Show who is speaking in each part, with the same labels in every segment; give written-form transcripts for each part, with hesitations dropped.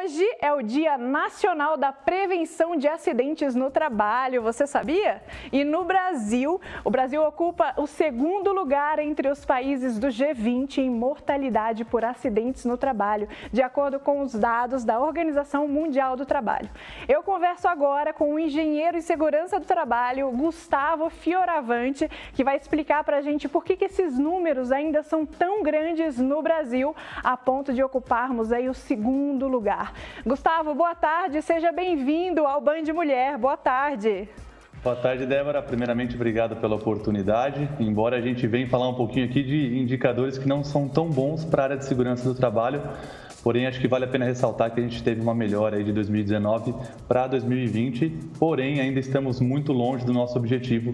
Speaker 1: Hoje é o Dia Nacional da Prevenção de Acidentes no Trabalho, você sabia? E no Brasil, o Brasil ocupa o segundo lugar entre os países do G20 em mortalidade por acidentes no trabalho, de acordo com os dados da Organização Mundial do Trabalho. Eu converso agora com o engenheiro em segurança do trabalho, Gustavo Fioravante, que vai explicar para a gente por que esses números ainda são tão grandes no Brasil, a ponto de ocuparmos aí o segundo lugar. Gustavo, boa tarde, seja bem-vindo ao Band Mulher. Boa tarde.
Speaker 2: Boa tarde, Débora. Primeiramente, obrigado pela oportunidade. Embora a gente venha falar um pouquinho aqui de indicadores que não são tão bons para a área de segurança do trabalho, porém acho que vale a pena ressaltar que a gente teve uma melhora aí de 2019 para 2020, porém ainda estamos muito longe do nosso objetivo,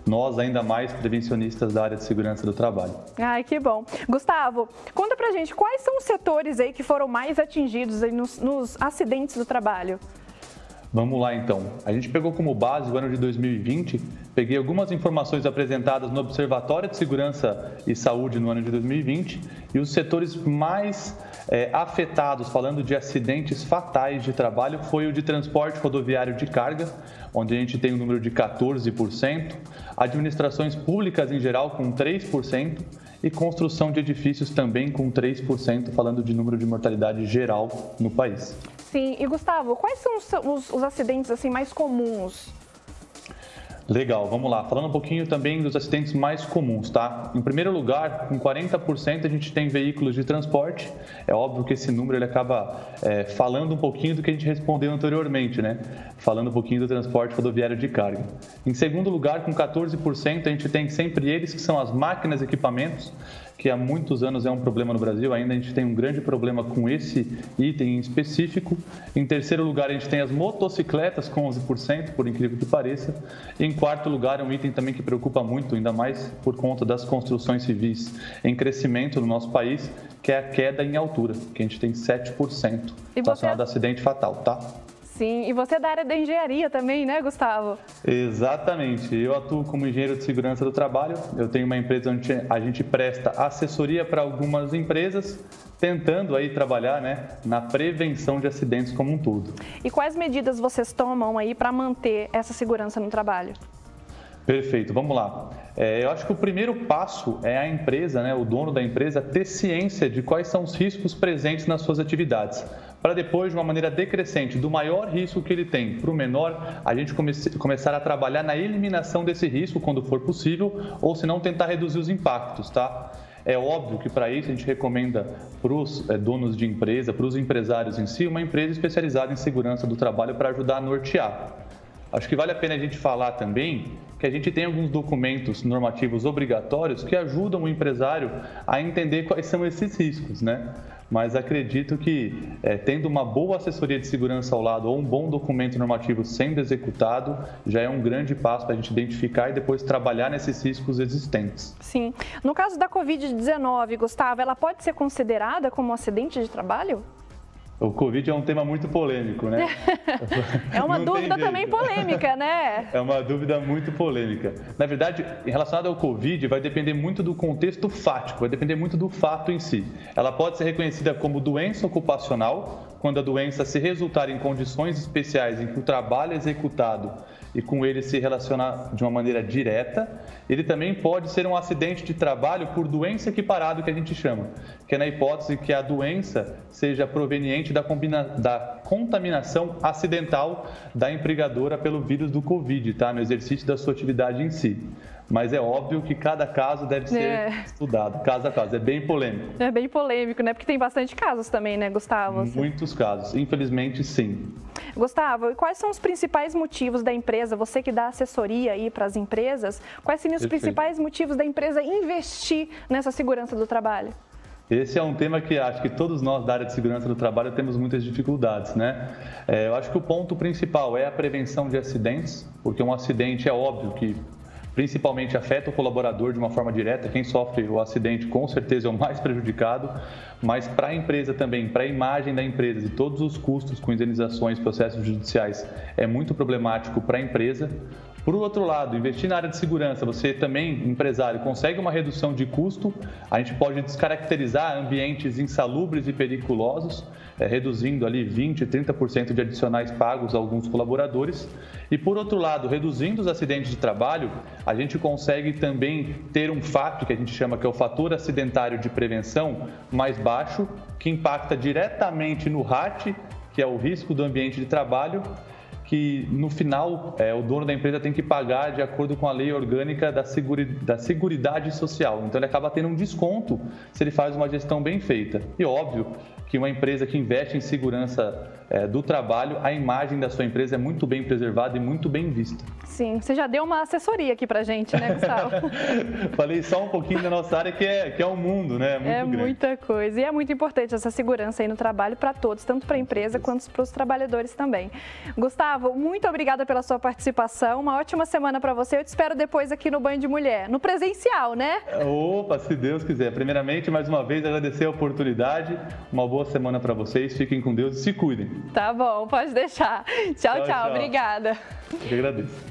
Speaker 2: nós ainda mais prevencionistas da área de segurança do trabalho.
Speaker 1: Ai, que bom. Gustavo, conta pra gente quais são os setores aí que foram mais atingidos aí nos acidentes do trabalho?
Speaker 2: Vamos lá então. A gente pegou como base o ano de 2020, peguei algumas informações apresentadas no Observatório de Segurança e Saúde no ano de 2020 e os setores mais afetados, falando de acidentes fatais de trabalho, foi o de transporte rodoviário de carga, onde a gente tem um número de 14%, administrações públicas em geral com 3%, e construção de edifícios também com 3%, falando de número de mortalidade geral no país.
Speaker 1: Sim, e Gustavo, quais são os acidentes assim, mais comuns?
Speaker 2: Legal, vamos lá. Falando um pouquinho também dos acidentes mais comuns, tá? Em primeiro lugar, com 40% a gente tem veículos de transporte. É óbvio que esse número ele acaba falando um pouquinho do que a gente respondeu anteriormente, né? Falando um pouquinho do transporte rodoviário de carga. Em segundo lugar, com 14%, a gente tem sempre eles que são as máquinas e equipamentos, que há muitos anos é um problema no Brasil, ainda a gente tem um grande problema com esse item em específico. Em terceiro lugar, a gente tem as motocicletas com 11%, por incrível que pareça. E em quarto lugar, é um item também que preocupa muito, ainda mais por conta das construções civis em crescimento no nosso país, que é a queda em altura, que a gente tem 7% relacionado a acidente fatal, tá?
Speaker 1: Sim, e você é da área da engenharia também, né, Gustavo?
Speaker 2: Exatamente. Eu atuo como engenheiro de segurança do trabalho. Eu tenho uma empresa onde a gente presta assessoria para algumas empresas, tentando aí trabalhar, né, na prevenção de acidentes como um todo.
Speaker 1: E quais medidas vocês tomam aí para manter essa segurança no trabalho?
Speaker 2: Perfeito, vamos lá. Eu acho que o primeiro passo é a empresa, né, o dono da empresa, ter ciência de quais são os riscos presentes nas suas atividades, para depois, de uma maneira decrescente, do maior risco que ele tem para o menor, a gente começar a trabalhar na eliminação desse risco quando for possível, ou se não tentar reduzir os impactos, tá? É óbvio que para isso a gente recomenda para os donos de empresa, para os empresários em si, uma empresa especializada em segurança do trabalho para ajudar a nortear. Acho que vale a pena a gente falar também que a gente tem alguns documentos normativos obrigatórios que ajudam o empresário a entender quais são esses riscos, né? Mas acredito que tendo uma boa assessoria de segurança ao lado ou um bom documento normativo sendo executado, já é um grande passo para a gente identificar e depois trabalhar nesses riscos existentes.
Speaker 1: Sim. No caso da Covid-19, Gustavo, ela pode ser considerada como um acidente de trabalho?
Speaker 2: O Covid é um tema muito polêmico, né?
Speaker 1: É uma dúvida também polêmica, né?
Speaker 2: É uma dúvida muito polêmica. Na verdade, relacionada ao Covid, vai depender muito do contexto fático, vai depender muito do fato em si. Ela pode ser reconhecida como doença ocupacional, quando a doença se resultar em condições especiais em que o trabalho é executado e com ele se relacionar de uma maneira direta. Ele também pode ser um acidente de trabalho por doença equiparada, que a gente chama, que é na hipótese que a doença seja proveniente da contaminação acidental da empregadora pelo vírus do Covid, tá? No exercício da sua atividade em si. Mas é óbvio que cada caso deve ser estudado, caso a caso. É bem polêmico.
Speaker 1: É bem polêmico, né? Porque tem bastante casos também, né, Gustavo?
Speaker 2: Muitos casos, infelizmente sim.
Speaker 1: Gustavo, e quais são os principais motivos da empresa, você que dá assessoria aí para as empresas, quais seriam os principais motivos da empresa investir nessa segurança do trabalho?
Speaker 2: Esse é um tema que acho que todos nós da área de segurança do trabalho temos muitas dificuldades, né? Eu acho que o ponto principal é a prevenção de acidentes, porque um acidente é óbvio que principalmente afeta o colaborador de uma forma direta. Quem sofre o acidente com certeza é o mais prejudicado, mas para a empresa também, para a imagem da empresa e todos os custos com indenizações, processos judiciais, é muito problemático para a empresa. Por outro lado, investir na área de segurança, você também, empresário, consegue uma redução de custo, a gente pode descaracterizar ambientes insalubres e periculosos, reduzindo ali 20%, 30% de adicionais pagos a alguns colaboradores. E por outro lado, reduzindo os acidentes de trabalho, a gente consegue também ter um fato que a gente chama que é o fator acidentário de prevenção mais baixo, que impacta diretamente no RAT, que é o risco do ambiente de trabalho, que no final o dono da empresa tem que pagar de acordo com a lei orgânica da Seguridade Social. Então ele acaba tendo um desconto se ele faz uma gestão bem feita. E óbvio que uma empresa que investe em segurança do trabalho, a imagem da sua empresa é muito bem preservada e muito bem vista.
Speaker 1: Sim, você já deu uma assessoria aqui pra gente, né, Gustavo?
Speaker 2: Falei só um pouquinho da nossa área, que é um mundo, né? Muito grande.
Speaker 1: Muita coisa. E é muito importante essa segurança aí no trabalho para todos, tanto para a empresa quanto para os trabalhadores também. Gustavo, muito obrigada pela sua participação. Uma ótima semana para você. Eu te espero depois aqui no Band Mulher, no presencial, né?
Speaker 2: Opa, se Deus quiser. Primeiramente, mais uma vez, agradecer a oportunidade. Uma boa semana para vocês. Fiquem com Deus e se cuidem.
Speaker 1: Tá bom, pode deixar. Tchau, tchau. Obrigada.
Speaker 2: Eu que agradeço.